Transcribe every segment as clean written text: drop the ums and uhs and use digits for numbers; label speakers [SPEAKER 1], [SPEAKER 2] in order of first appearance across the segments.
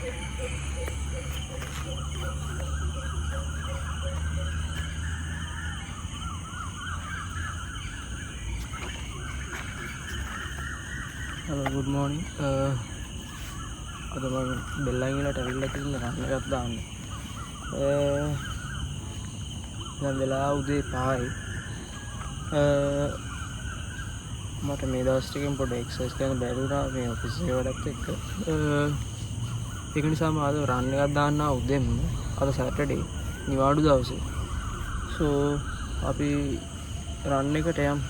[SPEAKER 1] Hello, good morning. අද මම බෙල්ලන්ගලට ඇවිල්ලා තියෙන රන් එකක් දාන්න. දැන් වෙලා උදේ 5යි. මට මේ දවස් ටිකෙන් පොඩ්ඩක් එක්සර්සයිස් කරන්න බැරි වුණා මේ ඔෆිස් එකේ වැඩත් එක්ක. ඒක නිසා මම අද රන් එකක් දාන්න උදෙන්ම. අද සැටර්ඩේ නිවාඩු දවසේ. So අපි රන් එකට යමු.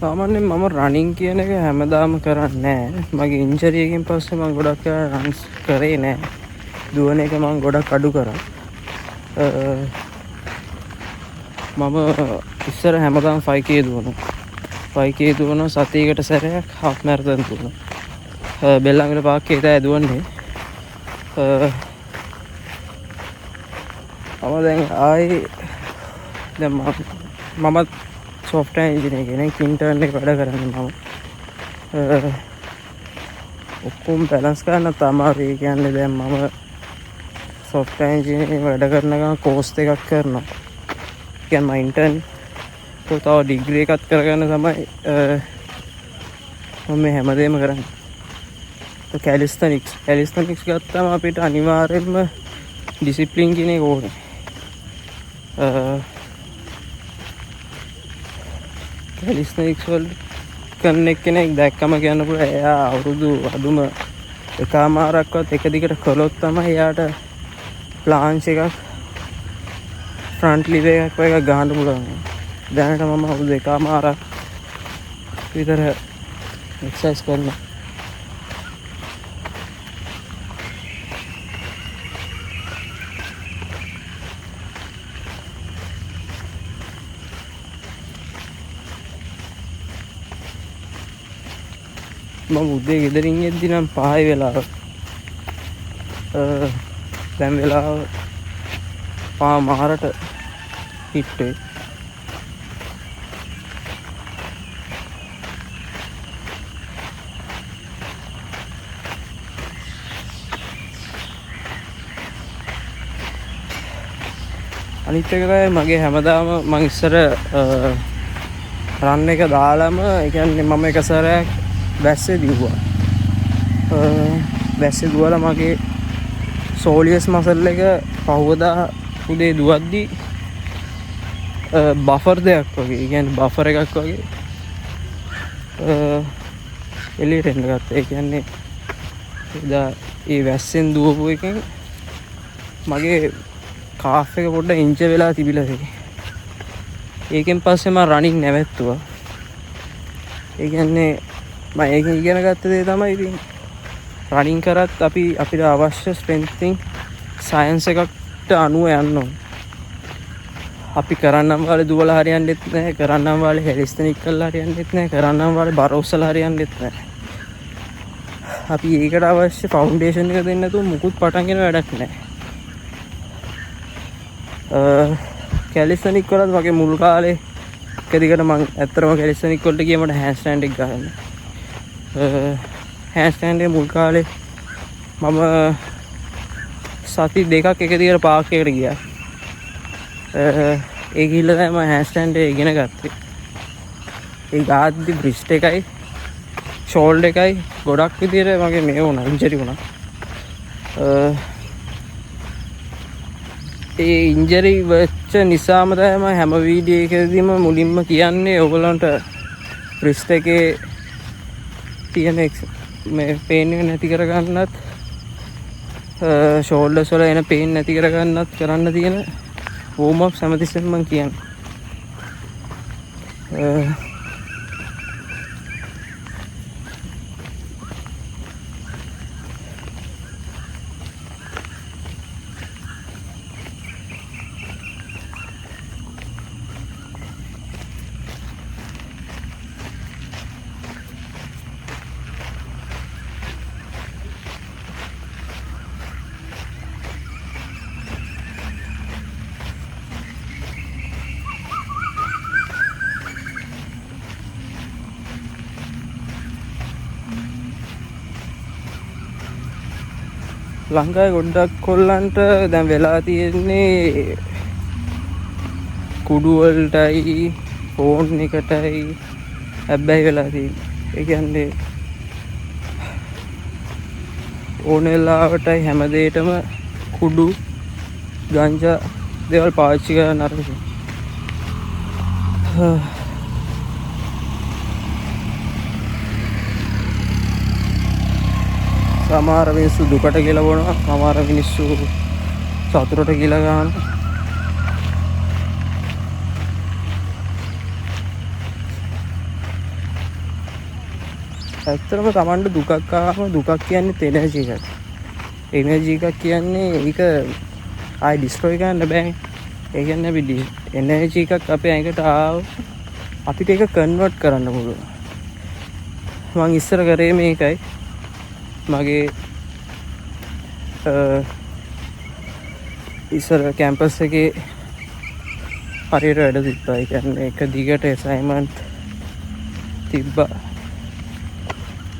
[SPEAKER 1] සාමාන්‍යයෙන් මම රනින් කියන එක හැමදාම කරන්නේ නැහැ. මගේ ඉන්ජරි එකෙන් පස්සේ මම ගොඩක් රන්ස් කරේ නැහැ. දුවන එක මම ගොඩක් අඩු කරා. මම ඉස්සර හැමදාම 5k දුවනවා. 5k දුවනවා සතියකට සැරයක් half marathon දුවනවා. බෙල්ලන්ගල පාක්කේ තමයි දුවන්නේ. මම දැන් ආයේ දැන් මම software engineer කෙනෙක් intern එක වැඩ කරන්නේ මම. ඔක්කොම balance කරන්න තමයි කියන්නේ දැන් මම software engineer වැඩ කරන ගමන් course එකක් කරනවා. කියන්නේ මම intern තව degree එකක් කරගන්න තමයි මම මේ හැමදේම කරන්නේ. calisthenics ගත්තාම අපිට අනිවාර්යයෙන්ම discipline කියන එක ඕනේ. calisthenics වල කරන කෙනෙක් දැක්කම කියන්න පුළුවන් එයා අවුරුදු අඩුම එකමාරක්වත් එක දිගට කළොත් තමයි එයාට ප්ලාන්ච් එකක් ෆ්‍රන්ට් ලිව් එකක් වගේ ගහන්න පුළුවන්. දැනට මම අවුරුදු එකමාරක් විතර එක්සර්සයිස් කරනවා. මම උදේ ගෙදරින් එද්දි නම් 5 වෙලාව දැන් වෙලාව 5:00ට හිට්ටේ. අනිත් එක තමයි මගේ හැමදාම මම ඉස්සර රන් එක දාලම ඒ කියන්නේ මම එක සැරයක් වැස්සේ දිව්වා. වැස්සේ දුවලා මගේ සෝලියස් මසල් එක පහවදා උදේ දුවද්දි බෆර් දෙයක් වගේ, ඒ කියන්නේ බෆර් එකක් වගේ එළියට එන්න ගත්තා. ඒ කියන්නේ එදා ඒ වැස්සෙන් දුවපු එකෙන් මගේ කාෆ් එක පොඩ්ඩක් ඉන්ජර් වෙලා තිබිලා තියෙනවා. ඒකෙන් පස්සේ මම රනින් නැවැත්තුවා. ඒ කියන්නේ මම ඒකෙන් ඉගෙන ගත්ත දේ තමයි ඉතින් රනින් කරත් අපිට අවශ්‍ය ස්ට්‍රෙන්තින් සයන්ස් එකකට අනුව යන්න ඕන. අපි කරන්නම් වාලේ දුවලා හරියන්නේත් නැහැ, කරන්නම් වාලේ හෙලිස්තනික් කරලා හරියන්නේත් නැහැ, කරන්නම් වාලේ බරෝසලා හරියන්නේත් නැහැ. අපි ඒකට අවශ්‍ය ෆවුන්ඩේෂන් එක දෙන්න නැතුව මුකුත් පටන් ගෙන වැඩක් නැහැ. කැලිස්තනික් වලත් වගේ මුල් කාලේ එක දිගට මම ඇත්තටම කැලිස්තනික් වලට ගියේ මට හෑන්ඩ් ස්ටෑන්ඩ් එක ගන්න. හෑන්ඩ් ස්ටෑන්ඩ් එක මුල් කාලේ මම සති දෙකක් එක දිගට පාක් එකට ගියා. ඒ ගිහිල්ලා තමයි මම හෑන්ඩ් ස්ටෑන්ඩ් එක ඉගෙන ගත්තේ. ඒ ගාද්දි බ්‍රිස්ට් එකයි ෂෝල්ඩර් එකයි ගොඩක් විදියට මගේ මේ වුණා, ඉන්ජරි වුණා. ඒ ඉන්ජරි වෙච්ච නිසාම තමයි මම හැම වීඩියෝ එකකදීම මුලින්ම කියන්නේ ඔයගොල්ලන්ට බ්‍රිස්ට් එකේ තියෙන මේ පේන් එක නැති කරගන්නත් ෂෝල්ඩර්ස් වල එන පේන් නැති කරගන්නත් කරන්න තියෙන වෝම් අප් හැමතිස්සෙම මම කියන්නේ. ලංකාවේ ගොඩක් කොල්ලන්ට දැන් වෙලා තියෙන්නේ කුඩු වලටයි ෆෝන් එකටයි හැබැයි වෙලා තියෙන්නේ. ඒ කියන්නේ ඕන වෙලාවටයි හැම දෙයකටම කුඩු ගංජා දේවල් පාවිච්චි කරන්න අරගෙන. සමහර මිනිස්සු දුකට කියලා බොනවා, සමහර මිනිස්සු සතුටට කියලා ගන්නවා. ඇත්තටම Tamanට දුකක් ආවම දුකක් කියන්නේ එනර්ජි එකක්. එනර්ජි එකක් කියන්නේ ඒක ආයි ඩිස්ට්‍රොයි කරන්න බෑනේ. ඒ කියන්නේ අපි එනර්ජි එකක් අපේ ඇඟට ආව අපිට ඒක කන්වර්ට් කරන්න පුළුවන්. මං ඉස්සර කරේ මේකයි. මගේ ඉස්සර කැම්පස් එකේ හරියට වැඩ තිබ්බා. ඒ කියන්නේ එක දිගට ඇසයින්මන්ට් තිබ්බා.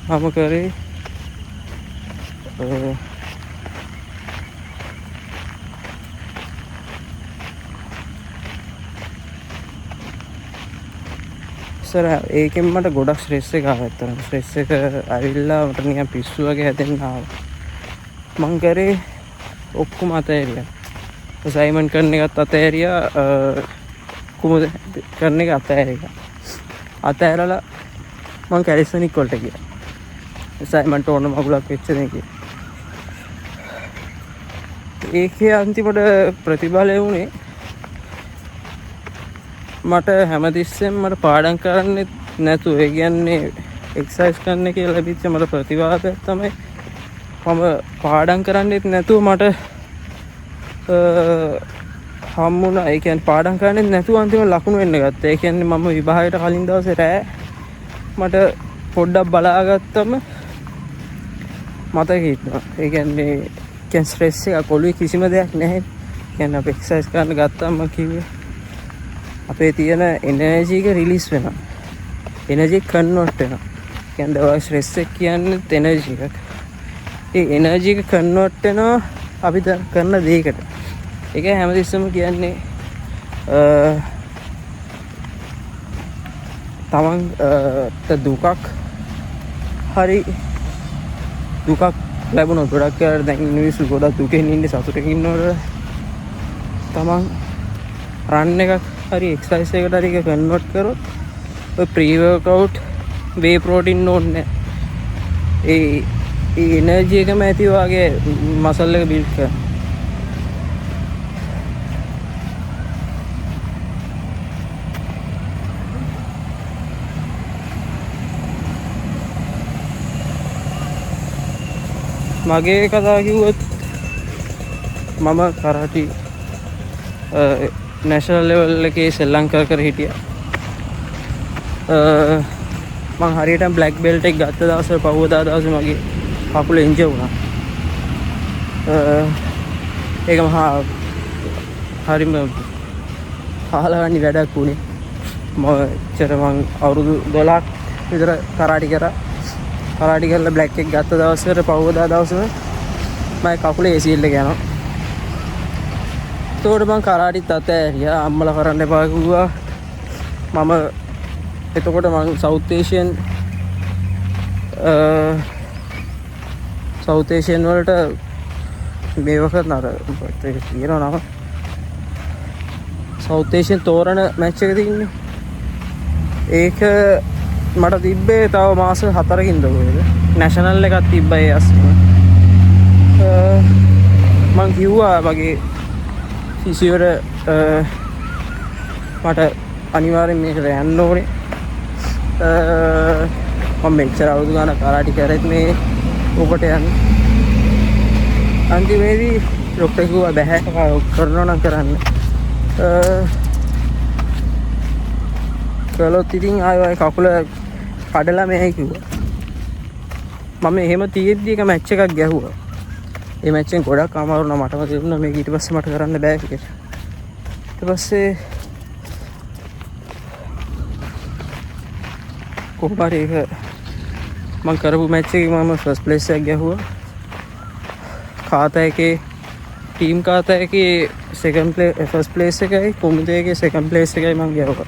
[SPEAKER 1] මම කරේ ඉස්සර ඒකෙන් මට ගොඩක් ස්ට්‍රෙස් එක ආවා. ඇත්තටම ස්ට්‍රෙස් එක ඇවිල්ලා මට නිකන් පිස්සු වගේ හැදෙන්න ආවා. මං කරේ ඔක්කොම අතෑරියා. අසයින්මන්ට් කරන එකත් අතෑරියා, කුමුද කරන එක අතෑරියා. අතෑරලා මං කැලිස්තනික් වලට ගියා. අසයින්මන්ට් ඕන මගුලක් වෙච්ච දෙකේ. ඒකේ අන්තිමට ප්‍රතිඵලය වුණේ මට හැමතිස්සෙම මට පාඩම් කරන්නෙත් නැතුව, ඒ කියන්නේ එක්සර්සයිස් කරන්න කියලා ලැබිච්ච මට ප්‍රතිවාදයක් තමයි මම පාඩම් කරන්නෙත් නැතුව මට හම්බුණා. ඒ කියන්නේ පාඩම් කරන්නෙත් නැතුව අන්තිම ලකුණු වෙන්න ගත්තා. ඒ කියන්නේ මම විභාගයට කලින් දවසේ රෑ මට පොඩ්ඩක් බලාගත්තම මතක හිටිනවා. ඒ කියන්නේ ස්ට්‍රෙස් එක ඔළුවේ කිසිම දෙයක් නැහැ. කියන්නේ අපි එක්සර්සයිස් කරන්න ගත්තාම කිව්වේ අපේ තියෙන එනර්ජි එක රිලීස් වෙනවා. එනර්ජි එක කන්වර්ට් වෙනවා. කියන්නේ ඔය ස්ට්‍රෙස් එක කියන්නේ එනර්ජි එකක්. ඒ එනර්ජි එක කන්වර්ට් වෙනවා අපි කරන දෙයකට. ඒක හැමතිස්සෙම කියන්නේ තමන්ට දුකක් හරි දුකක් ලැබුණොත් ගොඩක් වෙලාවට දැන් මිනිස්සු ගොඩක් දුකෙන් ඉන්නේ, සතුටකින් ඉන්නකොට තමන් රන් එකක් හරි එක්සර්සයිස් එකකට හරි එක කන්වර්ට් කරොත් ඔය ප්‍රී වර්ක්අවුට් වේ ප්‍රෝටීන් ඕනේ. ඒ එනර්ජි එකම ඇති වාගේ මසල් එක බිල්ඩ් කරනවා. මගේ කතාව කිව්වොත් මම කරාටි නැෂනල් ලෙවල් එකේ සෙල්ලම් කර හිටියා. මං හරියට බ්ලැක් බෙල්ට් එක ගත්ත දවසේ පහුවදා දවසේ මගේ කකුල ඉන්ජර් වුණා. ඒක මහා හරිම පහළවන්නේ වැඩක් වුණේ. මම අවුරුදු 12ක් විතර කරාටි කරා. කරාටි කරලා බ්ලැක් එක ගත්ත දවසට පහුවදා දවසේ මගේ කකුලේ ACL එක යනවා. එතකොට මං කරාටිත් අතෑරියා. අම්මලා කරන්න එපා කිව්වා. මම එතකොට මං සවුත් ඒෂියන් වලට මේව කරන අර කියනවා නම සවුත් ඒෂියන් තෝරන මැච් එක තින්නේ. ඒක මට තිබ්බේ තව මාස 4කින් දවල්ද නැෂනල් එකක් තිබ්බා. ඒ අස්සේ මං කිව්වා මගේ ෆිසියෝට මට අනිවාර්යෙන් මේකට යන්න ඕනේ. මම මෙච්චර අවුරුදු ගානක් කරාටි කරෙත් මේ ඔකට යන්න. අන්තිමේදී ડોක්ටර් කිව්වා බෑ කරනවා නම් කරන්න. කළොත් ඉතින් ආයෙ කකුල කඩලා මෙහෙ කිව්වා. මම එහෙම තියෙද්දි එක මැච් එකක් ගැහුවා. ඒ මැච් එකෙන් ගොඩක් අමාරු වුණා. මටම තේරුණා මේක ඊට පස්සේ මට කරන්න බෑ කියලා. ඊට පස්සේ කොහොමද ඒක මම කරපු මැච් එකේ මම ෆස්ට් ප්ලේස් එක ගැහුවා. खाතා එකේ ටීම් කාතා එකේ සෙකන්ඩ් ෆස්ට් ප්ලේස් එකයි කොමුදේ එකේ සෙකන්ඩ් ප්ලේස් එකයි මම ගියවක.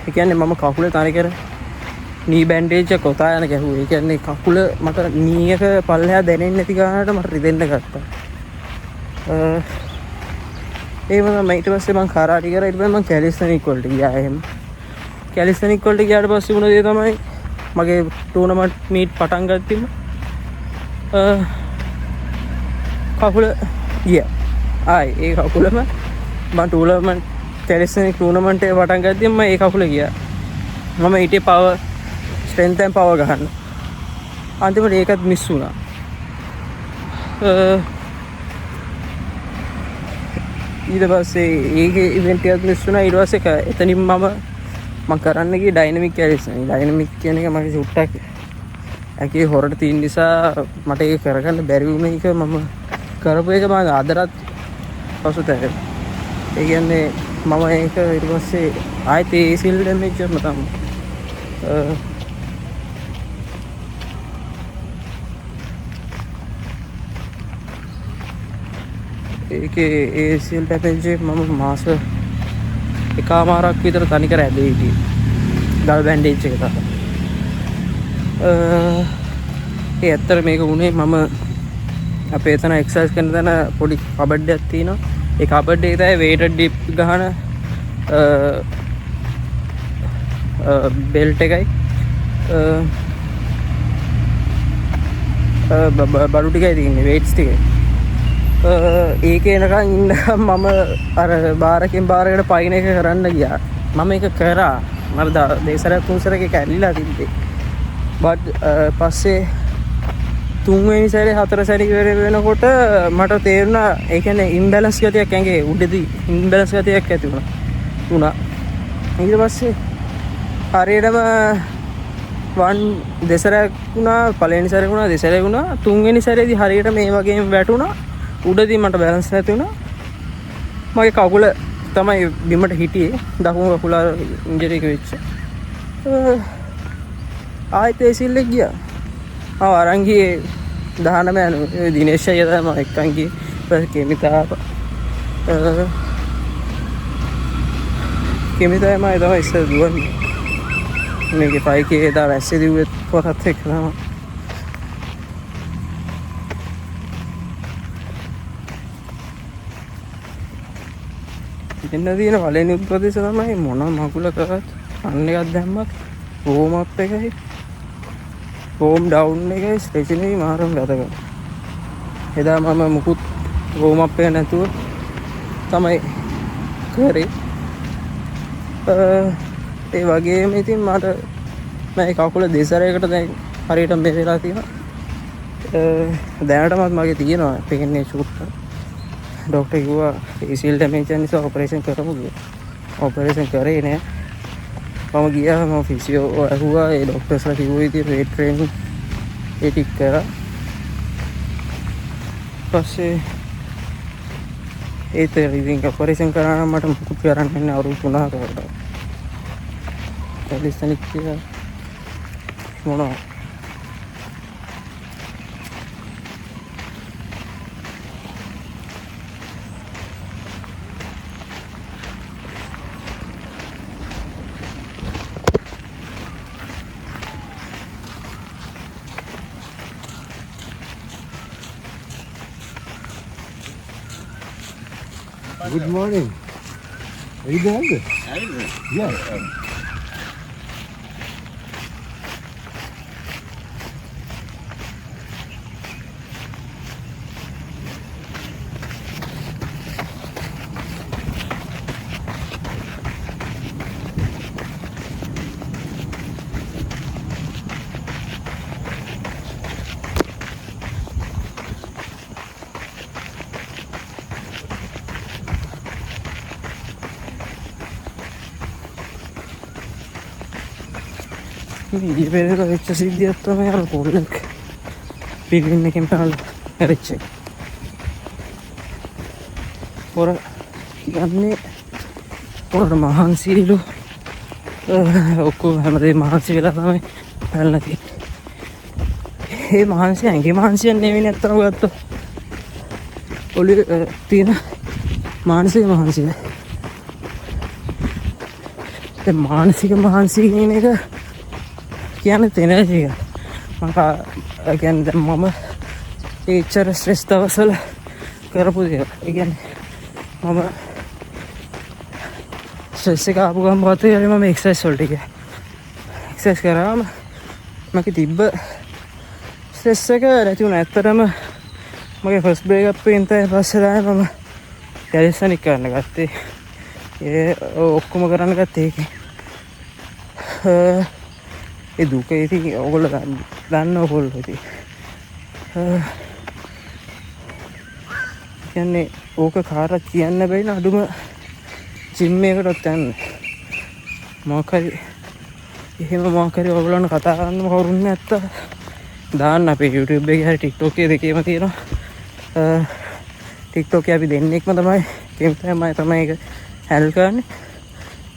[SPEAKER 1] ඒ කියන්නේ මම කකුලේ තනි කර නී බැන්ඩේජ් එක කොතා යන ගැහුවේ. ඒ කියන්නේ කකුල මට නී එක පල්ලෙහා දැනෙන්නේ නැති ගානට මට රිදෙන්න ගත්තා. ඒ වගේම ඊට පස්සේ මම කරාටි කරා. ඊට පස්සේ මම කැලිස්තනික් වලට ගියා. එහෙම කැලිස්තනික් වලට ගියාට පස්සේ වුණ දේ තමයි මගේ ටූර්නමන්ට් මීට් පටන් ගත්තෙම කකුල ගියා. ආයි ඒ කකුලම මම ටූර්නමන්ට් කැලිස්තනික් ටූර්නමන්ට් එක පටන් ගත්තෙම මම ඒ කකුල ගියා. මම ඊටේ පවර් ස්ට්‍රෙන්ත් and පවර් ගහන්න. අන්තිමට ඒකත් මිස් වුණා. ඊට පස්සේ ඒකේ ඉවෙන්ට් එකක් මිස් වුණා. ඊට පස්සේ එතනින් මම කරන්න ගියේ ඩයිනමික් කැලිස්තනික්. ඩයිනමික් කියන එක මගේ සුට්ටක් ඇකේ හොරට තියෙන නිසා මට ඒක කරගන්න බැරි වුණ එක මම කරපු එක මම අදටත් පසුතැවෙනවා. ඒ කියන්නේ මම ඒක ඊට පස්සේ ආයෙත් ඒ සිල් ඩැමේජ් එකම තමයි. ඒකේ ඒ සිල් ඩැමේජ් එක මම මාස එකමාරක් විතර තනි කර ඇදේ හිටියේ. ගල් බැන්ඩේජ් එක තමයි. ඒ ඇත්තට මේක වුණේ මම අපේ එතන එක්සර්සයිස් කරන තැන පොඩි කබඩ් එකක් තියෙනවා. ඒ කබඩ් එකේ තමයි වේටඩ් ඩිප් ගහන බෙල්ට් එකයි බඩු ටිකයි තියෙන්නේ වේට්ස් ටිකයි. ඒකේ එනකන් ඉන්න මම අර බාරකින් බාරකට පයින් එක කරන්න ගියා. මම ඒක කරා. මට දෙසරක් තුන්සරක කැරිලා තිබ්බේ. බට් පස්සේ තුන්වෙනි සැරේ හතර සැරේ ඉවර වෙනකොට මට තේරුණා ඒ කියන්නේ ඉම්බැලන්ස් ගතියක් ඇඟේ උඩදී ඉම්බැලන්ස් ගතියක් ඇති වුණා. ඊට පස්සේ හරියටම දෙසරක් වුණා. පළවෙනි සැරේ වුණා, දෙසරේ වුණා. තුන්වෙනි සැරේදී හරියට මේ වගේම වැටුණා. උඩදී මට බැලන්ස් නැති වුණා. මගේ කකුල තමයි බිමට හිටියේ. දකුණු කකුල ඉන්ජරි එක වෙච්ච. ආයෙත් ඒ සිල් එක ගියා. අරන් ගියේ 19 යන දිනේෂ් අයියා තමයි මම එක්කන් ගියේ. කෙමිතා මම තමයි ඉස්සර දුවන්නේ. මේකේ 5k දා වැස්සේ දිව්වේ පොරත් එක්ක තමයි. ඉතින් නදින වලෙන් උත්පදේශ තමයි මොන මකුල කරත් අන්න එකක් දැම්මත් වෝම් අප් එකයි වෝම් ඩවුන් එකයි ස්ට්‍රෙචින් එකයි මාරම ගත කරා. එදා මම මුකුත් වෝම් අප් එක නැතුව තමයි කරේ. ඒ වගේම ඉතින් මට මේ කකුල දෙසරයකට දැන් හරියට මේ වෙලා තියෙනවා. දැනටමත් මගේ තියෙනවා පේන්නේ චුට්ට. डॉक्टर किया ACL डैमेज නිසා ऑपरेशन කරමු කියලා. ऑपरेशन කරේ නෑ. මම ගියා මම ෆිසියෝ ඇහුවා ඒ ડોක්ටර්ස්ලා කිව්වා ඉතින් weight training ඒ ටික කරා. පස්සේ ඒත් ඉතින් ऑपरेशन කරා නම් මට මුකුත් කරන්න නැහැ අවුරුදු 3කට. කැලිස්තනික් කියලා මොනවා
[SPEAKER 2] Good morning. Are you there? Yeah.
[SPEAKER 1] ඊ පෙරේද වෙච්ච සිද්ධියක් තමයි අර පොල්ලක් පිටින් එකෙන් පහළ හැරෙච්ච එක. පොර යන්නේ පොරට මහන්සිලු ඔක්කොම හැමදේම මහන්සි වෙලා තමයි පැනලා තියෙන්නේ. ඒ මහන්සිය ඇඟේ මහන්සියක් නෙවෙයි නැත්තම ගත්තොත් ඔළුවේ තියෙන මානසික මහන්සිය. ඒ මානසික මහන්සිය කියන එක කියන්නේ තේනජි එක. මම කියන්නේ දැන් මම ඒචර ස්ට්‍රෙස් දවස්වල කරපු දේ. ඒ කියන්නේ මම ස්ට්‍රෙස් එක ආපු ගමන් පස්සේ මම එක්සර්සයිස් වලට ගියා. එක්සර්සයිස් කරාම මගේ තිබ්බ ස්ට්‍රෙස් එක නැති වුණා. ඇත්තටම මගේ ෆස්ට් බ්‍රේක් අප් එකෙන් තමයි පස්සේ තමයි මම කැලිස්තනික් කරන්න ගත්තේ. ඒ ඔක්කොම කරන්න ගත්තේ ඒකේ. ඒ දුක ඉතින් ඔයගොල්ලෝ දන්න ඔයගොල්ලෝ ඉතින්. කියන්නේ ඕක කාටවත් කියන්න බැරි න අඩුම ජිම් එකකටත් යන්න. මොකක් හරි එහෙම මොකක් හරි ඔයගොල්ලන්ට කතා කරන්න කවුරුත් නැත්නම් දාන්න අපේ YouTube එකේ හරි TikTok එකේ දෙකේම තියෙනවා. TikTok එකේ අපි දෙන්නෙක්ම තමයි තමයි ඒක හැන්ඩල් කරන්නේ.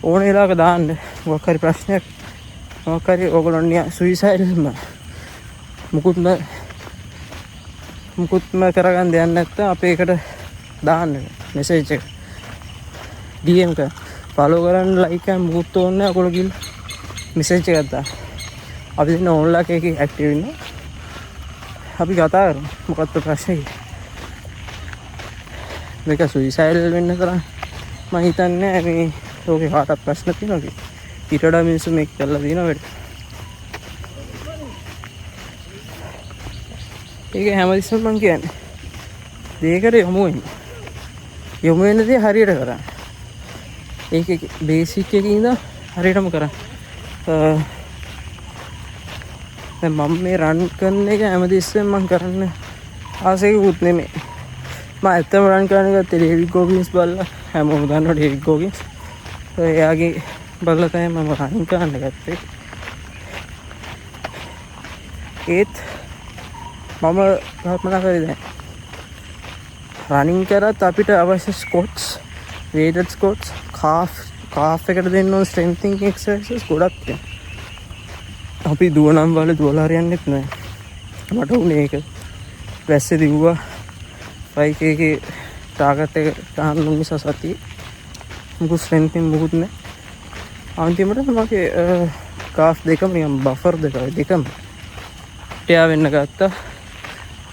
[SPEAKER 1] ඕන වෙලාවක දාන්න මොකක් හරි ප්‍රශ්නයක් මොකක් හරි ඔයගොල්ලෝ සුයිසයිඩ්ම මුකුත්ම කරගන්න දෙයක් නැත්නම් අපේ එකට දාන්න මෙසේජ් එක DM එක ෆලෝ කරන්න ලයික් කරන්න මුකුත් ඕනේ නැහැ. ඔයගොල්ලෝ ගිහින් මෙසේජ් එකක් දාන්න. අපි දෙන්න ඕන්ලයින් එකේ ඇක්ටිව් ඉන්නවා. අපි කතා කරමු මොකක්ද ප්‍රශ්නේ. මේක සුයිසයිඩ් වෙන්න තරම් මම හිතන්නේ මේ ලෝකේ කාටවත් ප්‍රශ්න තියෙනවා කියලා. ඊට වඩා මිනිස්සු මේක කරලා දිනනවා වැඩි. ඒක හැමතිස්සෙම මම කියන්නේ දෙයකට යොමු වෙන දේ හරියට කරන්න. ඒකේ බේසික් එකේ ඉඳන් හරියටම කරන්න. දැන් මම මේ රන් කරන එක හැමතිස්සෙම මම කරන්න ආසෙකුත් නෙමෙයි. මම ඇත්තම රන් කරන එක ඩේවිඩ් ගෝගින්ස් බලලා හැමෝම දන්නවා ඩේවිඩ් ගෝගින්ස්. එයාගේ බලලා තමයි මම රන් කරන්න ගත්තේ. ඒත් මම කල්පනා කරේ දැන් රනින් කරත් අපිට අවශ්‍ය ස්කොට්ස්, වේටඩ් ස්කොට්ස්, කාෆ් එකට දෙන්න ඕන ස්ට්‍රෙන්තින් එක්සර්සයිසස් ගොඩක් තියෙනවා. අපි දුවනම් වල දුවලා හරියන්නේත් නැහැ. මට උනේ ඒක. වැස්සේ දිව්වා. බයික් එකේ ටාගට් එක ගන්න නිසා සතිය. මුකු ස්ට්‍රෙන්තින් මුකුත් නැහැ. අන්තිමට මගේ කාෆ් දෙකම නිකන් බෆර් දෙකම ටෙයා වෙන්න ගත්තා.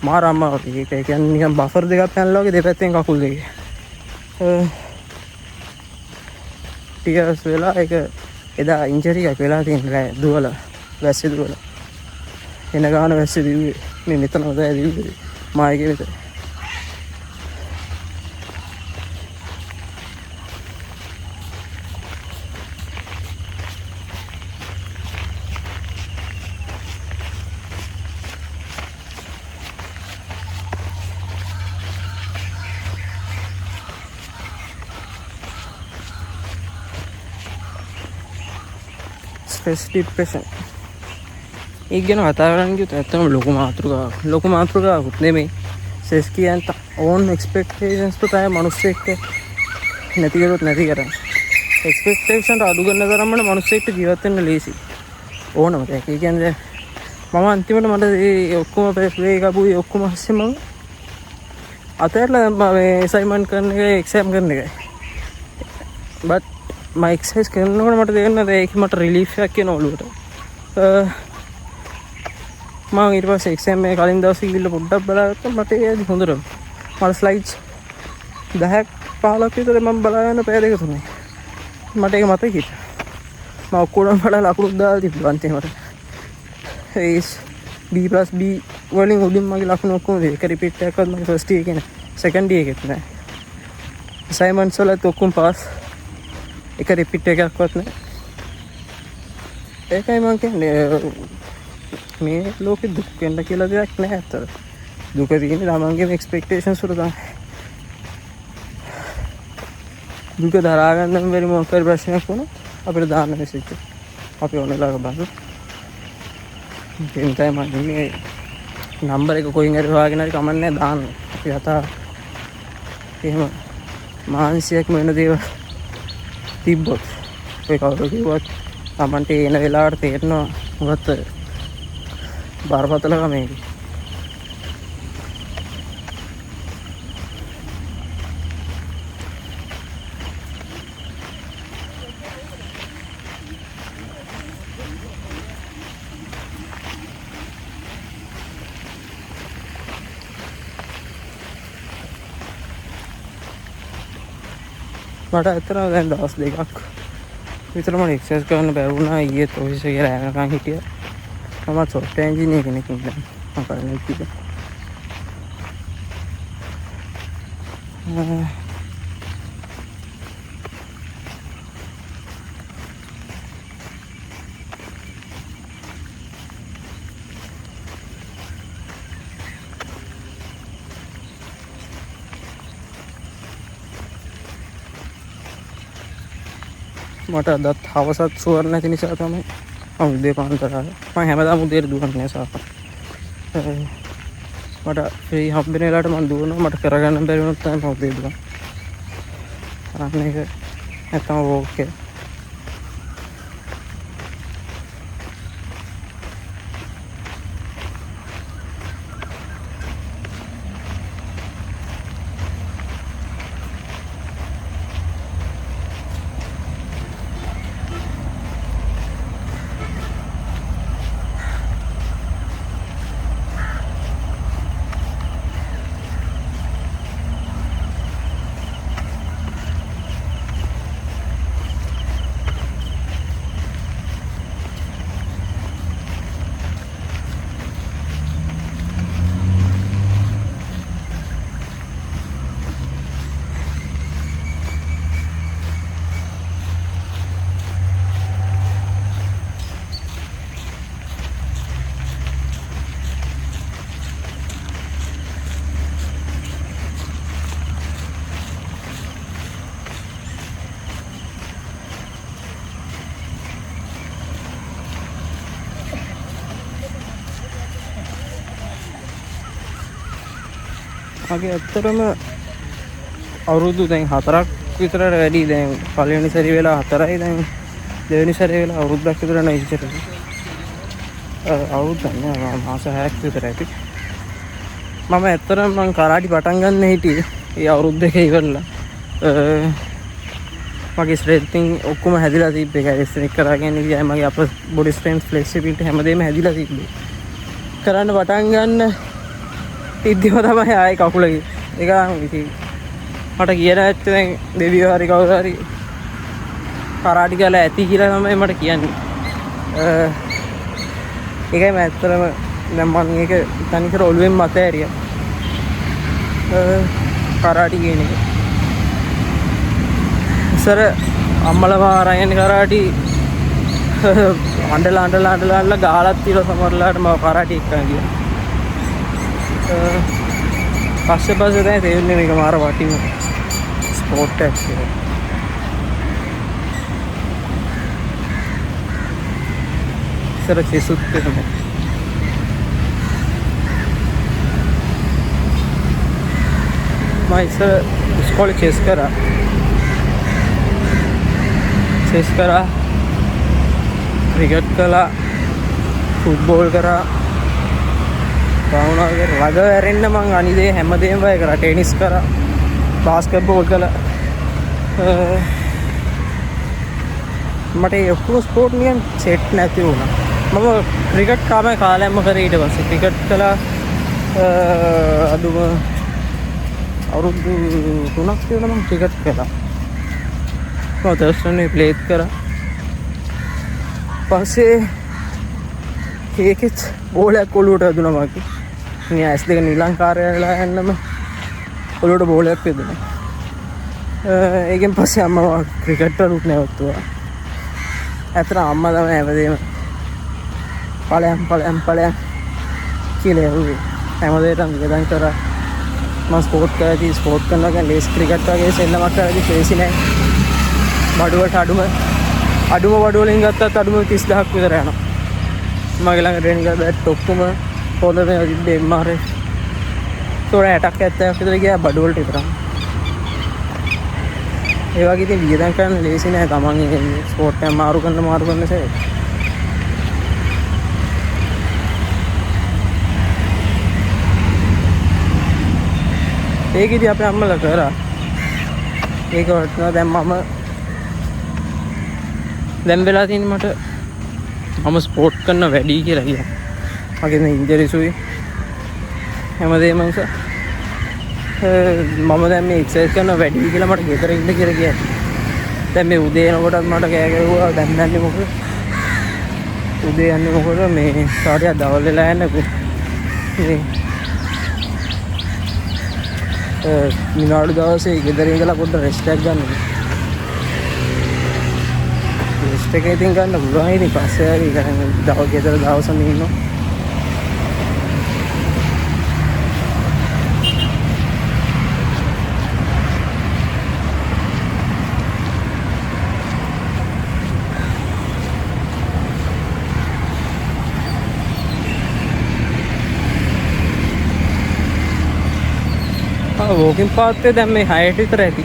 [SPEAKER 1] මාර අමාරුයි. ඒක කියන්නේ නිකන් බෆර් දෙකක් පැනලා වගේ දෙපැත්තෙන් කකුල් දෙකේ. ටියර්ස් වෙලා ඒක එදා ඉන්ජරි එකක් වෙලා තියෙනවා දුවලා වැස්සේ දුවලා. එන ගාන වැස්සේ දිව්වේ. මේ මෙතන හොදයි දිව්වේ. මායිගේ විතර. ස්ට්‍රෙස් ડિප්‍රෙෂන් ඒක ගැන කතා කරන්න ගියොත් ඇත්තම ලොකු මාතෘකාවක් නෙමෙයි. ස්ට්‍රෙස් කියන්නේ ඕන් එක්ස්පෙක්ටේෂන්ස් තමයි මිනිස්සෙක් නැති කරොත් නැති කරන්නේ. එක්ස්පෙක්ටේෂන් අඩු කරන තරමට මිනිස්සෙක්ට ජීවත් වෙන්න ලේසි. ඕනම දෙයක්. ඒ කියන්නේ මම අන්තිමට මට මේ ඔක්කොම ප්‍රේ කපුයි ඔක්කොම ඇස්සේ මම අතහැරලා මේ අසයින්මන්ට් කරන එක එක්සෑම් කරන එකයි. බට් මම එක්සර්සයිස් කරනකොට මට තේරෙනවා ඒක මට රිලීෆ් එකක් කියන ඔළුවට. මම ඊට පස්සේ එක්සෑම් එක කලින් දවසේ ගිහිල්ලා පොඩ්ඩක් බලාගත්තා. මට ඒක හොඳට මට ස්ලයිඩ්ස් 10ක් 15ක් විතර මම බලාගෙන පැය දෙක තුනයි. මට ඒක මතක හිටියා. මම ඔක්කොම වල ලකුණු දාලා තිබ්බා අන්තිමට. ඒ B+B වලින් උඩින් මගේ ලකුණු ඔක්කොම ඒක රිපීට් එකක්වත් මගේ ෆස්ට් ඉයර් එකේ නෑ. සෙකන්ඩ් ඉයර් එකෙත් නෑ. අසයින්මන්ට්ස් වලත් ඔක්කොම පාස්. එක රිපීට් එකක්වත් නෑ. ඒකයි මම කියන්නේ මේ ලෝකෙ දුක් වෙන්න කියලා දෙයක් නැහැ අතට. දුක තියෙන්නේ ළමංගේම එක්ස්පෙක්ටේෂන්ස් වල තමයි. දුක දරා ගන්න බැරි මොකක් හරි ප්‍රශ්නයක් වුණා අපිට දාන්න මෙසේජ් එක. අපි ඕනෙලාක බලමු. ඉතින් තමයි මම මේ නම්බර එක කොයින් හරි හොයාගෙන හරි කමන්නේ දාන්න. අපි හතා එහෙම මානසිකම වෙන දේවල් තිබ්බොත් ඒ කවුරු කිව්වත් Tamante එන වෙලාවට තේරෙනවා මොකක්ද බරපතලකම මේක. මට ඇත්තටම දැන් දවස් දෙකක් විතර මම එක්සර්සයිස් කරන්න බැරුණා. ඊයේත් ඔෆිස් එකේ රැවටකන් හිටියා. මම සොෆ්ට්වෙයාර් ඉංජිනේර කෙනෙක් ඉඳලා මම කරන්නේ කිව්වා. මට අදත් හවසත් සුවර් නැති නිසා තමයි මම උදේ පාන්දර ආවේ. මම හැමදාම උදේට දුවන්නේ සාප. මට ෆ්‍රී හම්බෙන වෙලාවට මම දුවනවා. මට කරගන්න බැරි වුණොත් තමයි මම උදේ දුවන්නේ. අන්න ඒක නැත්තම් ඕකේ. මගේ ඇත්තටම අවුරුදු දැන් 4ක් විතර වැඩි. දැන් පළවෙනි සැරේ වෙලා 4යි. දැන් දෙවෙනි සැරේ වෙලා අවුරුද්දක් විතර නෑ ඉච්චට. අවුරුද්දක් නෑ මාස 6ක් විතර ඇති. මම ඇත්තටම මං කරාටි පටන් ගන්න හිටියේ ඒ අවුරුද්ද එක ඉවරලා. මගේ ස්ට්‍රෙන්තින් ඔක්කොම හැදිලා තිබ්බේ. කැලිස්ටෙනික් කරගෙන ගියා. මගේ අප බොඩි ස්ට්‍රෙන්ත් ෆ්ලෙක්සිබිලිටි හැමදේම හැදිලා තිබ්බේ. කරන්න පටන් ගන්න ඉද්දිම තමයි ආයේ කකුල ඒක ඉතින් මට කියන ඇත්ත දැන් දෙවියෝ හරි කවුරු හරි කරාටි කරලා ඇති කියලා තමයි මට කියන්නේ. ඒකයි මම ඇත්තටම දැන් මම මේක තනිකර ඔළුවෙන් මත ඇරියා. කරාටි කියන එක. ඉස්සර අම්මලා මාරයන් කරාටි අඬලා ගහලත් තියලා සමහරලාට මම කරාටි එක්කන් ගියා. පස්සේ දැන් තේරුනේ මේක මාර වටින ස්පෝර්ට් එකක් කියලා. ඉස්සර කෙසුත් එහෙම. මම ඉස්සර ඉස්කෝලේ චෙස් කරා. ක්‍රිකට් කළා. ෆුට්බෝල් කරා. වගේ රග ඇරෙන්න මං අනිදේ හැමදේම වය කරා. ටෙනිස් කරා. බාස්කට්බෝල් කළා. මට ඒ ඔක්කොම ස්පෝර්ට් නිකන් සෙට් නැති වුණා. මම ක්‍රිකට් කාලයක්ම කරේ. ඊට පස්සේ ක්‍රිකට් කළා. අදුම අවුරුදු 3ක් විතර මම ක්‍රිකට් කළා. මම දර්ශනේ ප්ලේත් කරා. පස්සේ ඒකෙත් බෝලයක් ඔලුවට වැදුනා මගේ. මේ ඇස් දෙක නිලං කාර්යාලය යන්නම ඔලුවට බෝලයක් වැදුනා. ඒකෙන් පස්සේ අම්මා ක්‍රිකට් වලට නැවතුවා. ඇත්තට අම්මා තමයි හැමදේම ඵලයන් කියලා යුවේ. හැමදේටම වියදම් කරා. මම ස්පෝර්ට් කරලා ස්පෝර්ට් කරනවා කියන්නේ ලේස් ක්‍රිකට් වගේ සෙල්ලමක් කරලා ෆේසි නෑ. බඩුවට අඩුම බඩු වලින් ගත්තත් අඩුම 30000ක් විතර යනවා. මගේ ළඟ ට්‍රේනින් කරලා බැට් ඔක්කොම හොඳ මේ තිබ්බේ MR. තොර 60ක් 70ක් විතර ගියා බඩු වලට විතරක්. ඒ වගේ ඉතින් වියදම් කරන්න ලේසි නෑ. තමන් ස්පෝර්ට් එක මාරු කරන සැරේ. ඒකෙදි අපේ අම්මලා කරා. ඒක වටනවා. දැන් වෙලා තියෙන්නේ මට මම ස්පෝර්ට් කරන වැඩි කියලා කියනවා. මගේ මේ ඉන්ජරිසුයි හැමදේම නිසා මම දැන් මේ එක්සර්සයිස් කරන වැඩි කියලා මට ගෙදර ඉන්න කියලා කියනවා. දැන් මේ උදේ එනකොටත් මට කෑ ගැහුවා දැන් යන්නේ මොකද? උදේ යන්නේ මොකද මේ සාරියක් දවල් වෙලා යන්නකෝ. මේ මිනාඩු දවසේ ගෙදර ඉඳලා පොඩ්ඩක් රෙස්ට් එකක් ගන්න. රෙස්ට් එක ඉතින් ගන්න පුළුවන්. ඉතින් පස්සේ ආවි කරන්නේ දවල් ගෙදර දවසම ඉන්නවා. වෝකින් පාත්තේ දැන් මේ 6ට විතර ඇති.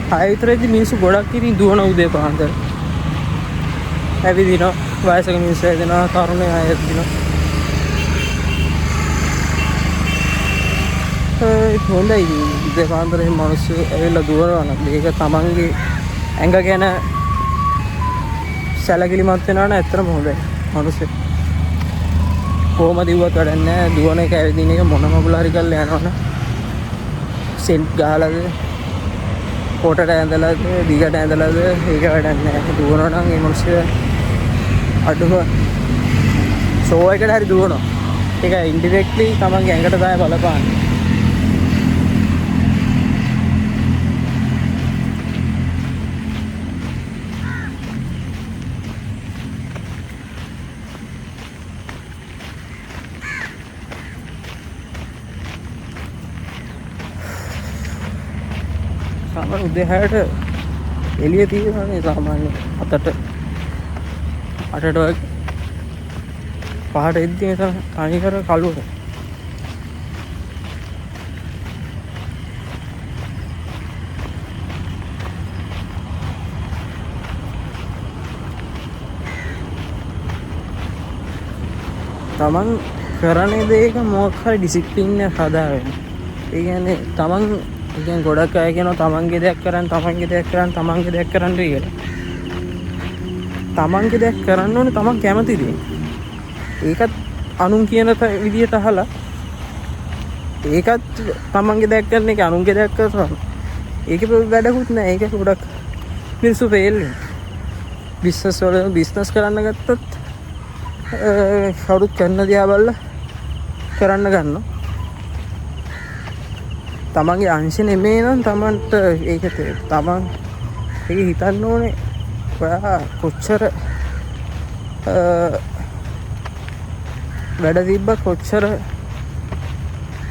[SPEAKER 1] 6 විතරදී මිනිස්සු ගොඩක් ඉතින් දුවන උදේ පාන්දර. ඇවිදිනවා වයසක මිනිස්සු ඇවිදිනවා තරුණයෝ අය ඇවිදිනවා. ඒක හොඳයි උදේ පාන්දර මේ මිනිස්සු ඇවිල්ලා දුවනවා නම් මේක තමන්ගේ ඇඟ ගැන සැලකිලිමත් වෙනවා නම් ඇත්තටම හොඳයි. මිනිස්සු කොහොමද දිව්වත් වැඩක් නැහැ. දුවන එක ඇවිදින එක මොනම බුලා හරි කරලා යනවනේ. සෙන්ට් ගහලාද පොටට ඇඳලාද දිගට ඇඳලාද ඒක වැඩක් නැහැ. දුවනවා නම් ඒ මොකද අඩුව ෂෝ එකට හරි දුවනවා. ඒක ඉන්ඩිරෙක්ට්ලි තමන්ගේ ඇඟට තමයි බලපාන්නේ. සාමාන්‍ය උදේ 6ට එළිය තියෙනවානේ සාමාන්‍ය 8ට වගේ 5ට එද්දී මේ තනි කර කළුවට තමන් කරන දේක මොකක් හරි ඩිසිප්ලින් එක හදාගන්න. ඒ කියන්නේ තමන් ඉතින් ගොඩක් අය කියනවා තමන්ගේ දෙයක් කරන්න තමන්ගේ දෙයක් කරන්න තමන්ගේ දෙයක් කරන්න කියලා. තමන්ගේ දෙයක් කරන්න ඕනේ තමන් කැමති දේ. ඒකත් අනුන් කියන විදියට අහලා ඒකත් තමන්ගේ දෙයක් කරන එක අනුන්ගේ දෙයක් කරනවා. ඒකේ වැඩකුත් නැහැ. ඒක ගොඩක් මිනිස්සු ෆේල් වෙනවා. බිස්නස් වල බිස්නස් කරන්න ගත්තත් කවුරුත් කරන දිහා බලලා කරන්න ගන්නවා. තමන්ගේ අංශ නෙමෙයි නම් තමන්ට ඒක තමන් ඒක හිතන්න ඕනේ. ඔයා කොච්චර වැඩ තිබ්බත් කොච්චර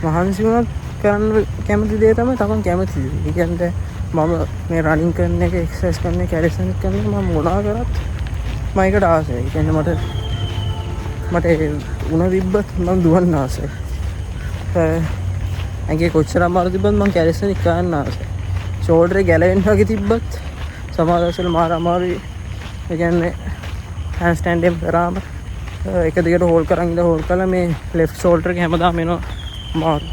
[SPEAKER 1] මහන්සි වුණත් කරන්න කැමති දේ තමයි තමන් කැමති දේ. ඒ කියන්නේ මම මේ රනින් කරන එක එක්සර්සයිස් කරන එක කැලරිස් කරන එක මම මොනවා කරත් මම ඒකට ආසයි. ඒ කියන්නේ මට උණ තිබ්බත් මම දුවන්න ආසයි. ඇඟේ කොච්චර අමාරු තිබ්බත් මම කැලරිස් කරන්න ආසයි. ෂෝල්ඩරේ ගැලවෙන්න වගේ තිබ්බත් සමහර දවස්වල මාර අමාරුයි. ඒ කියන්නේ හෑන්ඩ් ස්ටෑන්ඩ් එකෙන් කරාම එක දිගට හෝල්ඩ් කරන් ඉඳලා හෝල්ඩ් කළා මේ ලෙෆ්ට් ෂෝල්ඩර් එක හැමදාම එනවා අමාරු.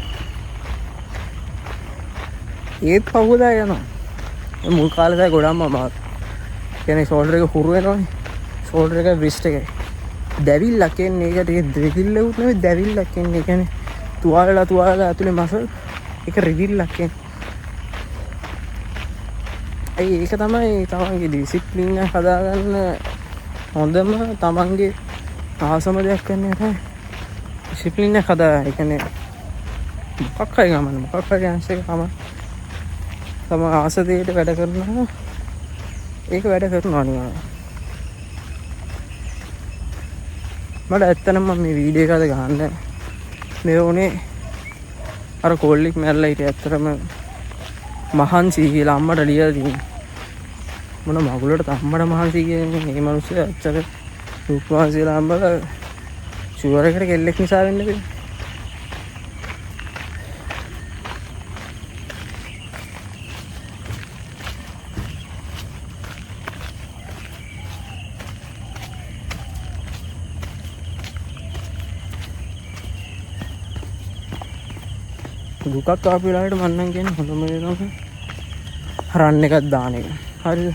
[SPEAKER 1] ඒත් පහුවදා යනවා. මුල් කාලේ තමයි ගොඩක්ම අමාරු. කියන්නේ ෂෝල්ඩර් එක හුරු වෙනවනේ. ෂෝල්ඩර් එක රිස්ට් එකයි. දැවිල්ලක් එන්නේ. ඒකට රිදිල්ලුත් නෙවෙයි දැවිල්ලක් එන්නේ. ඒ කියන්නේ තුවාලලා ඇතුලේ මසල් එක රිදිල්ලක් එන්නේ. ඒක තමයි තමන්ගේ ඩිසිප්ලින් එක හදාගන්න හොඳම තමන්ගේ ආසම දෙයක් කරන එක තමයි ඩිසිප්ලින් එක හදාගන්න. ඒ කියන්නේ මොකක් හරි ගමන මොකක් හරි අංශයක තම ආස දෙයට වැඩ කරනවා. ඒක වැඩ කරනවා නේ. මට ඇත්තටම මේ වීඩියෝ එකද ගහන්න මේ වුණේ අර කෝල්ලික් මැරලා හිටිය ඇත්තටම මහන්සි කියලා අම්මට ලියලා තියෙනවා. මොන මගුලට අම්මට මහන්සි කියන්නේ මේ මිනිස්සු ඇත්තට දුක් මහන්සිලා අම්මලා ෂුවර් එකට කෙල්ලෙක් නිසා වෙන්නේ නැහැ. දුකක් ආපු වෙලාවට මම නම් කියන්නේ හොඳම දේ තමයි රන් එකක් දාන එක. හරිද?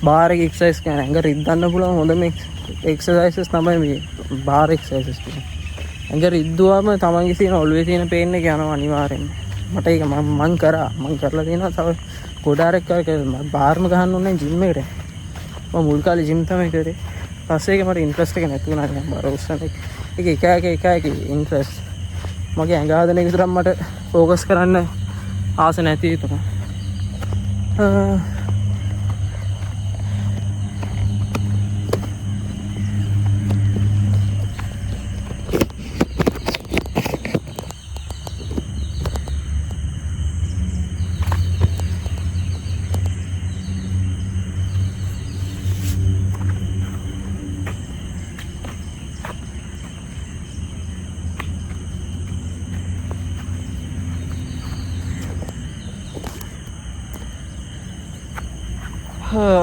[SPEAKER 1] බාර් එක එක්සර්සයිස් කරන ඇඟ රිද්දන්න පුළුවන් හොඳම එක්සර්සයිසස් තමයි මේ බාර් එක්සර්සයිසස් කියන්නේ. ඇඟ රිද්දුවාම තමන්ගේ තියෙන ඔළුවේ තියෙන පේන් එක යනවා අනිවාර්යෙන්ම. මට ඒක මම කරලා තියෙනවා. තව ගොඩාරක් බාර්ම ගහන්න ඕනේ ජිම් එකට. මම මුල් කාලේ ජිම් තමයි කරේ. පස්සේ ඒක මට ඉන්ට්‍රස්ට් එක නැති වුණා නිකන් බර උස්සන එක එක ඉන්ට්‍රස්ට්. මගේ ඇඟ හදන එක විතරක් මට ફોකස් කරන්න ආස නැති හිතුණා.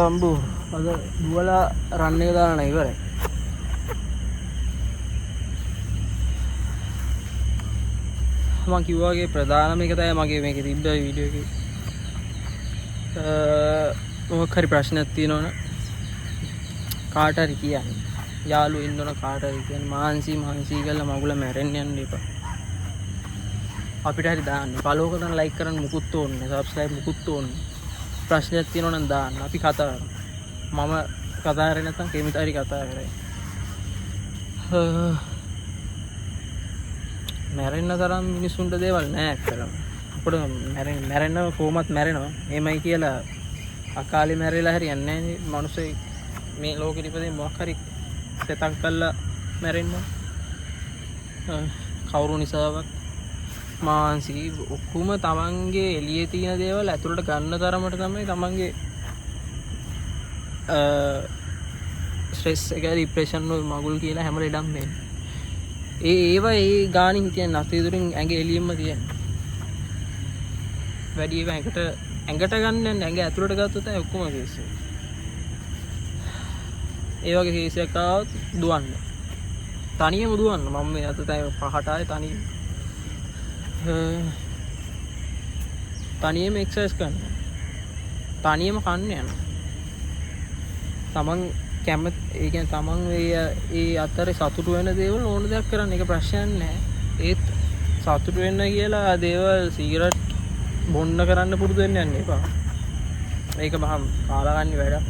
[SPEAKER 1] අම්බු අද දුවලා රන් එක දාලා නැහැ ඉවරයි. මම කිව්වා වගේ ප්‍රධානම එක තමයි මගේ මේකේ තිබ්බ වීඩියෝ එකේ. මොකක් හරි ප්‍රශ්නයක් තියෙනවනේ කාට හරි කියන්න. යාළුවෝ ඉන්නවනේ කාට හරි කියන්න මාන්සි කියලා මගුල මැරෙන්න යන්න එපා. අපිට හරි දාන්න. ෆලෝ කරන ලයික් කරන්න මුකුත් ඕනේ නැහැ. සබ්ස්ක්‍රයිබ් මුකුත් ඕනේ නැහැ. ප්‍රශ්නයක් තියෙනවා නම් දාන්න. අපි කතා කරමු. මම කතා කරේ නැත්නම් කෙමිත හරි කතා කරයි. මැරෙන්න තරම් මිනිසුන්ට දේවල් නැහැ ඇත්තටම. අපිට මැරෙන්න කොහොමත් මැරෙනවා. එමයි කියලා අකාලේ මැරෙලා හරියන්නේ නැහැ නේ. මිනිස්සු මේ ලෝකෙ ඉපදෙන්නේ මොකක් හරි සෙතක් කළා මැරෙන්න. කවුරු නිසාවක් මාන්සි ඔක්කොම තමන්ගේ එළියේ තියෙන දේවල් ඇතුළට ගන්න තරමට තමයි තමන්ගේ ස්ට්‍රෙස් එක ડિප්‍රෙෂන් වල මගුල් කියලා හැම ලෙඩම් මේ. ඒවා ඒ ගානින් හිටියන් අතීතුරින් ඇඟ එළියෙම තියෙන. වැඩි ඒවා ඇඟට ගන්න ඇඟ ඇතුළට ගත්තොත් තමයි ඔක්කොම කේස් එක. ඒ වගේ කේස් එකක් ආවොත් දුවන්න. තනියම දුවන්න. මම මේ අත තමයි පහට ආයේ තනියම. තනියම එක්සර්සයිස් කරන්න. තනියම කන්න යන්න. තමන් කැමති ඒ කියන්නේ තමන් ඒ අතරේ සතුටු වෙන දේවල් ඕන දෙයක් කරන්න. ඒක ප්‍රශ්නයක් නෑ. ඒත් සතුටු වෙන්න කියලා දේවල් සිගරට් බොන්න කරන්න පුරුදු වෙන්න යන්න එපා. ඒක මහා කාලකන්ණි වැඩක්.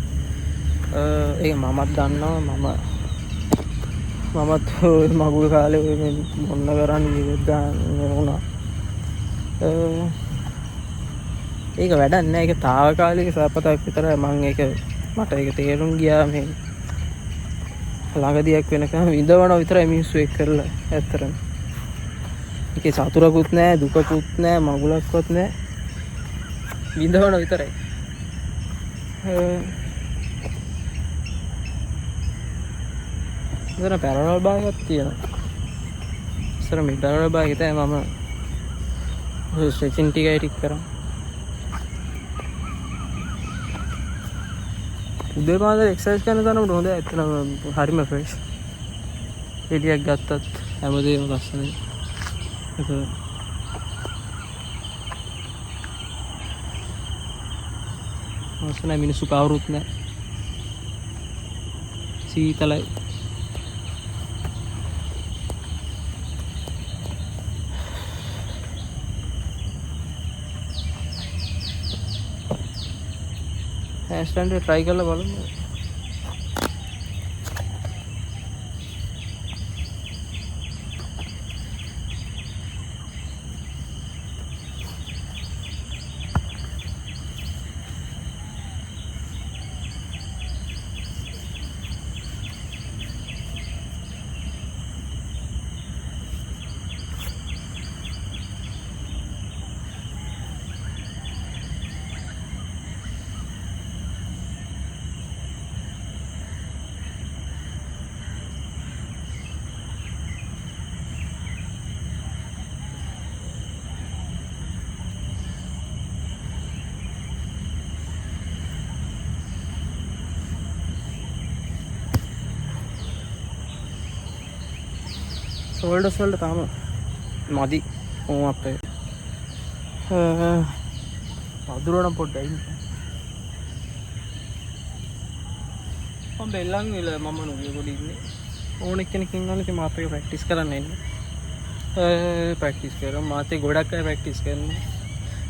[SPEAKER 1] ඒක මමත් දන්නවා. මමත් මගුල් කාලේ බොන්න කරන්න ජීවිත දාන්න වුණා. ඒක වැඩක් නෑ. ඒක తాවකාලික සපතක් විතරයි. මට ඒක තේරුම් ගියා මේ ළඟදියක් වෙනකම් විඳවන විතරයි මිනිස්සු එක් කරලා ඇත්තටම. ඒකේ සතුටකුත් නෑ, දුකකුත් නෑ, මගුලක්වත් නෑ. විඳවන විතරයි. ඉතින් පැරලල් භාගයක් තියෙනවා. ඉස්සර මේ පැරලල් භාගය තමයි මම ස්ට්‍රෙචින් ටික කරා. උදේ පාන්දර එක්සර්සයිස් කරන තරමට හොඳයි. ඇත්තටම හරිම ෆ්‍රෙෂ්. එළියක් ගත්තත් හැමදේම ලස්සනයි. ඒක ලස්සනයි. මිනිස්සු කවුරුත් නැහැ. සීතලයි. हैंडस्टैंड ट्राई कर लो बोलो. ෂෝල්ඩර්ස් වලට තාම මදි ඕම් අප් එක. අදුරන පොඩ්ඩයි. මම බෙල්ලන් විල මම නුගේ පොඩි ඉන්නේ. ඕන කෙනෙක් ඉන්නවනේ ඉතින් මාත් එක ප්‍රැක්ටිස් කරන්න එන්න. ප්‍රැක්ටිස් කරා මාත් ගොඩක් අය ප්‍රැක්ටිස් කරනවා.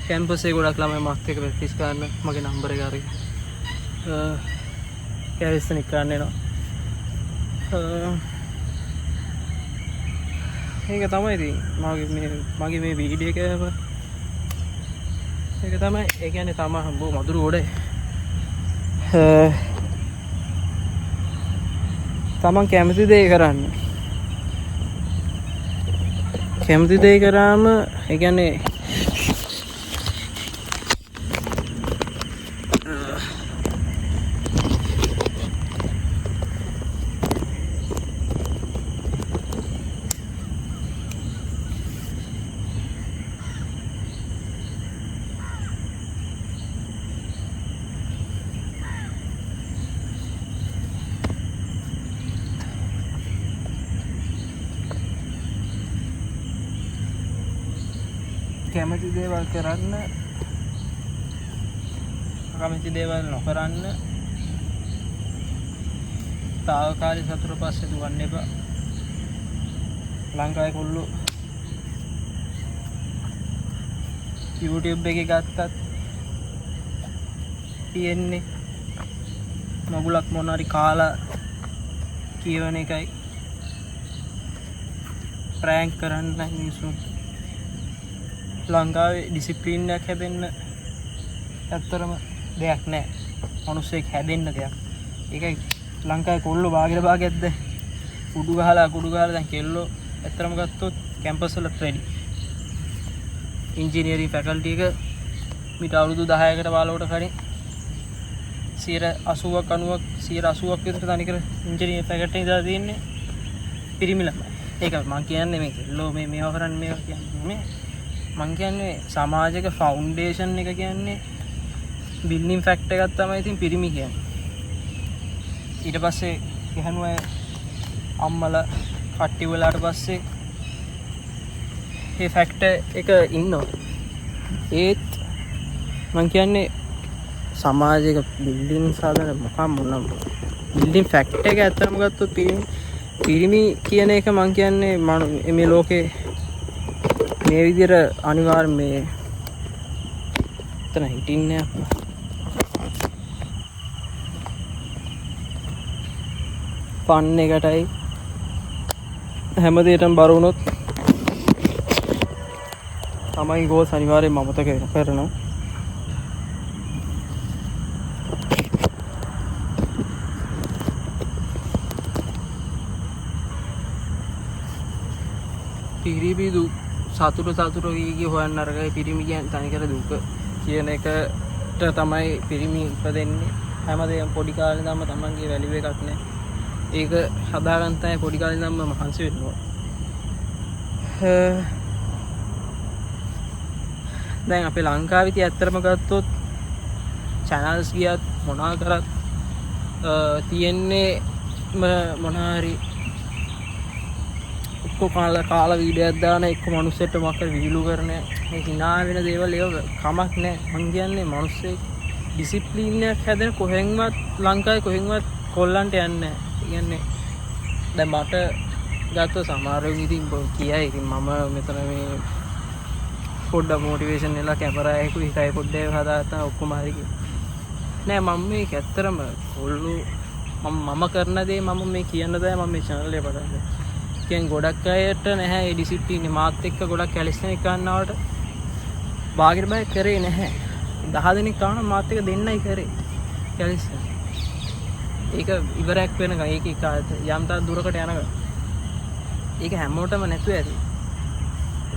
[SPEAKER 1] කැම්පස් එකේ ගොඩක් ළමයි මාත් එක්ක ප්‍රැක්ටිස් කරන්න මගේ නම්බර් එක අරගෙන කැලිස්තනික් කරන්න එනවා. ඒක තමයි ඉතින් මගේ මේ වීඩියෝ එක ඒක තමයි. ඒ කියන්නේ තමයි හම්බෝ මధుර ගොඩේ තමන් කැමති දේ කරන්න. කැමති දේ කරාම ඒ කියන්නේ කැමති දේවල් කරන්න, අකමැති දේවල් නොකරන්න, තාවකාලික සතුට පස්සේ දුවන්න එපා. ලංකාවේ කොල්ලෝ YouTube එකේ ගත්තත් තියෙන්නේ මගුලක් මොන හරි කාලා කියවන එකයි, ප්‍රෑන්ක් කරන්න මිනිස්සු. ලංකාවේ ඩිසිප්ලින් එකක් හැදෙන්න ඇත්තරම දෙයක් නැහැ. මිනිස්සෙක් හැදෙන්න දෙයක්. ඒකයි ලංකාවේ කොල්ලෝ භාගයට භාගයක්ද කුඩු ගහලා දැන් කෙල්ලෝ ඇත්තරම ගත්තොත් කැම්පස් වල රෙඩි. ඉංජිනේරින් ෆැකල්ටි එක මිට අවුරුදු 10කට 15කට කලින් 80ක් 90ක් විතර තනිකර ඉංජිනේරින් ෆැකල්ටි ඉඳලා තියෙන්නේ පිරිමි ළමයි. ඒක මම කියන්නේ මේ කෙල්ලෝ මේවා කරන්නේ මේවා කියන්නේ මං කියන්නේ සමාජික ෆවුන්ඩේෂන් එක කියන්නේ බිල්ඩින් ෆැක්ටර් එකක් තමයි ඉතින් පිරිමි කියන්නේ. ඊට පස්සේ ගහනුව අම්මලා කට්ටි වලට පස්සේ මේ ෆැක්ටර් එක ඉන්නවා. ඒත් මං කියන්නේ සමාජික බිල්ඩින් සාධන මොනම් බිල්ඩින් ෆැක්ටර් එක ඇත්තම ගත්තොත් පිරිමි කියන එක මං කියන්නේ මේ ලෝකේ මේ විදිහට අනිවාර්ය මේ එතන හිටින්නේ ෆන් එකටයි හැමදේටම බර වුණොත් තමයි ගෝල්ස් අනිවාර්යයෙන්ම අමතක කරනවා. පිරිබිදු සතුට ගිය හොයන්න අරගයි. පිරිමි කියන්නේ තනිකර දුක කියන එකට තමයි පිරිමි ඉපදෙන්නේ. හැමදේම පොඩි කාලේ ඉඳන්ම තමන්ගේ වැලියු එකක් නැහැ. ඒක හදාගන්න තමයි පොඩි කාලේ ඉඳන්ම මහන්සි වෙන්න ඕන. දැන් අපේ ලංකාවේ තිය ඇත්තටම ගත්තොත් channels ගියත් මොනවා කරත් තියෙන්නේ මොනවා හරි කාලා වීඩියෝයක් දාන එක්ක මිනිස්සෙක්ට මොකක් විහිළු කරන මේ hina වෙන දේවල් ඒව කමක් නැහැ. මං කියන්නේ මිනිස්සෙක් ඩිසිප්ලින් එකක් හැදෙන කොහෙන්වත් ලංකාවේ කොහෙන්වත් කොල්ලන්ට යන්නේ නැහැ. කියන්නේ දැන් මට ගත්තොත් සමහරවිට ඉතින් කියයි ඉතින් මම මෙතන මේ පොඩ්ඩක් මොටිවේෂන් එලා කැමරා එකකුයි හිතයි පොඩ්ඩක් හදාගත්තා ඔක්කොම හරි නෑ. මම මේක ඇත්තරම කොල්ලෝ මම කරන දේ මම මේ කියන්න දේ මම මේ channel එක පටන් ගත්තා. කියන්නේ ගොඩක් අයට නැහැ ඒ ඩිසිප්ලින් මාත් එක්ක ගොඩක් කැලිස්ටනික් කරනවට භාගයට බය කරේ නැහැ. 10 දෙනෙක් කරන මාත් එක්ක දෙන්නයි කරේ කැලිස්ටනික්. ඒක ඉවරයක් වෙනකන් ඒක යම් තාක් දුරකට යනකම් ඒක හැමෝටම නැතුව ඇති.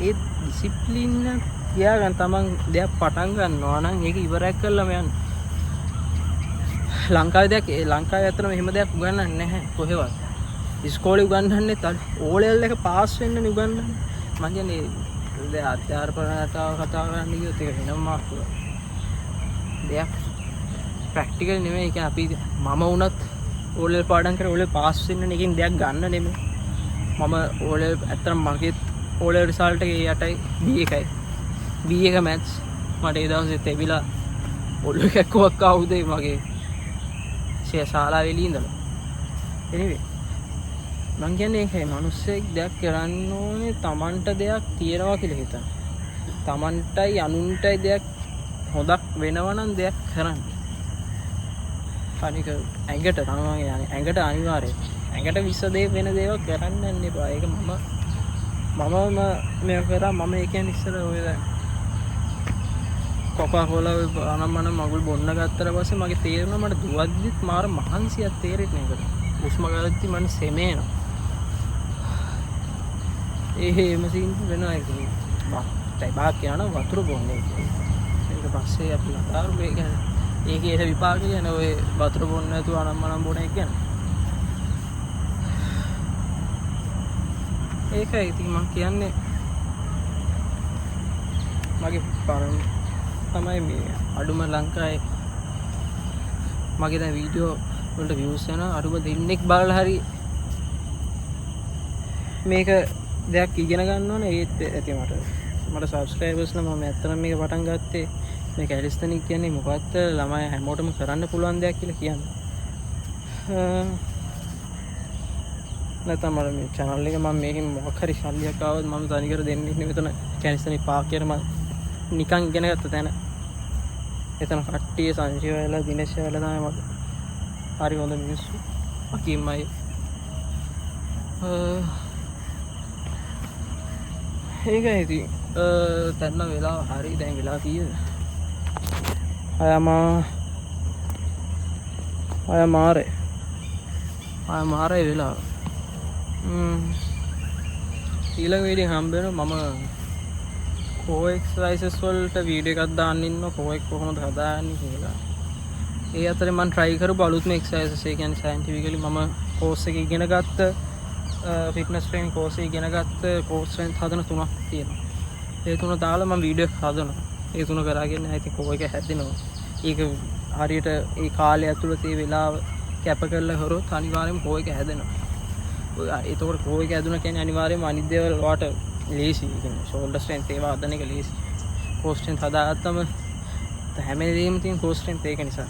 [SPEAKER 1] ඒ ඩිසිප්ලින් තියාගන්න තමන් දෙයක් පටන් ගන්නවා නම් ඒක ඉවරයක් කරලාම යන්න. ලංකාවේ ඇත්තටම එහෙම දෙයක් උගන්වන්නේ නැහැ කොහෙවත්. ඉස්කෝලේ උගන්වන්නේ O level එක පාස් වෙන්න නේ උගන්වන්නේ. මම කියන්නේ දැන් අධ්‍යාපන කතාව කරන්න ගියොත් ඒක වෙනම මාර්කුවක්. දෙයක් ප්‍රැක්ටිකල් නෙමෙයි. ඒ කියන්නේ අපි මම වුණත් O level පාඩම් කරලා O level පාස් වෙන්න එකකින් දෙයක් ගන්න නෙමෙයි. මම O level ඇත්තටම මගේ O level රිසල්ට් එකේ 8යි B1යි. B1 මැත්ස් මට ඒ දවසේ තෙවිලා ඔළුව කැක්කුවක් ආවුද මගේ ශාලාවේ එළිය ඉඳලා. anyway මං කියන්නේ ඒකයි මිනිස්සෙක් දෙයක් කරන්න ඕනේ Tamanට දෙයක් තියනවා කියලා හිතන. තමන්ටයි අනුන්ටයි දෙයක් හොදක් වෙනවා නම් දෙයක් කරන්න. අනික ඇඟට තමයි ඇඟට අනිවාර්යයෙන් ඇඟට විස දේ වෙන දේවල් කරන්න යන්න එපා. ඒක මම මේ කරා මම ඒ කියන්නේ ඉස්සර ඔය කොකා කෝලා අනම්මන මගුල් බොන්න ගත්තට පස්සේ මගේ තේරුණා මට දුවද්දිත් මාර මහන්සියක් තේරෙන්නේ නැහැ ඒකට. උස්ම ගාද්දි මම සෙමේනවා. එහෙම සීන් වෙනවා ඒක. ටයි බාක් යන වතුර බොන්නේ. ඊට පස්සේ අපි ලතාරු මේ කියන්නේ ඒකේ ඒ විපාක කියන ඔය වතුර බොන්න නැතුව අනම්මනම් බොන එක ගැන. ඒකයි ඉතින් මම කියන්නේ මගේ පරණ තමයි මේ අඩුම ලංකාවේ මගේ දැන් වීඩියෝ වලට views යන අඩුම දෙන්නෙක් බලලා හරි මේක දෙයක් ඉගෙන ගන්න ඕනේ ඒත් ඇති මට subscribers නම් මම ඇත්තටම මේක පටන් ගත්තේ මේ කැලිස්තනික් කියන්නේ මොකක්ද ළමයි හැමෝටම කරන්න පුළුවන් දෙයක් කියලා කියන්නේ. නැත්නම් මම මේ channel එක මම මේකෙන් මොකක් හරි ශල්‍යයක් ආවොත් මම තනිකර දෙන්නේ නෙවෙයි. මෙතන කැලිස්තනික් පාර්කයට මම නිකන් ඉගෙන ගත්ත තැන. එතන කට්ටිය සංජීව වෙලා දිනේශ වෙලා තමයි මට හරි හොඳ මිනිස්සු. අකිම්මයි ඒකයි ඉතින් තැන්න වෙලා හරි දැන් වෙලා කීයද? අය මාරේ වෙලා. ඊළඟ වීඩියෝ හම්බ වෙනවා මම කෝ එක්සර්සයිසස් වලට වීඩියෝ එකක් දාන්න ඉන්නවා කෝ එක කොහොමද හදාන්නේ කියලා. ඒ අතරේ මම try කරපු අලුත්ම එක්සර්සයිසස් ඒ කියන්නේ scientifically මම course එක ඉගෙන ගත්ත fitness training course එක ඉගෙන ගත්ත core strength හදන තුනක් තියෙනවා. ඒ තුන දාලා මම වීඩියෝ එක හදනවා. ඒ තුන කරාගෙන ඉතින් කෝ එක හැදෙනවා. ඒක හරියට ඒ කාලය ඇතුළත ඒ වෙලාව කැප කරලා කරොත් අනිවාර්යයෙන්ම කෝ එක හැදෙනවා. ඒතකොට කෝ එක හැදුණා කියන්නේ අනිවාර්යයෙන්ම අනිත් දේවල් වලට ලේසි. ඒ කියන්නේ shoulder strength ඒවා හදන එක ලේසි. core strength හදාගත්තම හැමදේම තියෙන core strength ඒක නිසා.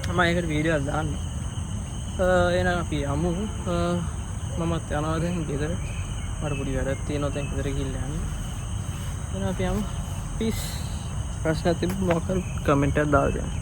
[SPEAKER 1] මම ඒකට වීඩියෝ එකක් දාන්න. එහෙනම් අපි යමු. මමත් යනවා දැන් ගෙදර. මට පොඩි වැඩක් තියෙනවා දැන් ගෙදර ගිහිල්ලා යන්න. එහෙනම් අපි යමු. peace. ප්‍රශ්න තිබුණොත් කමෙන්ට් එකක් දාලා දෙන්න.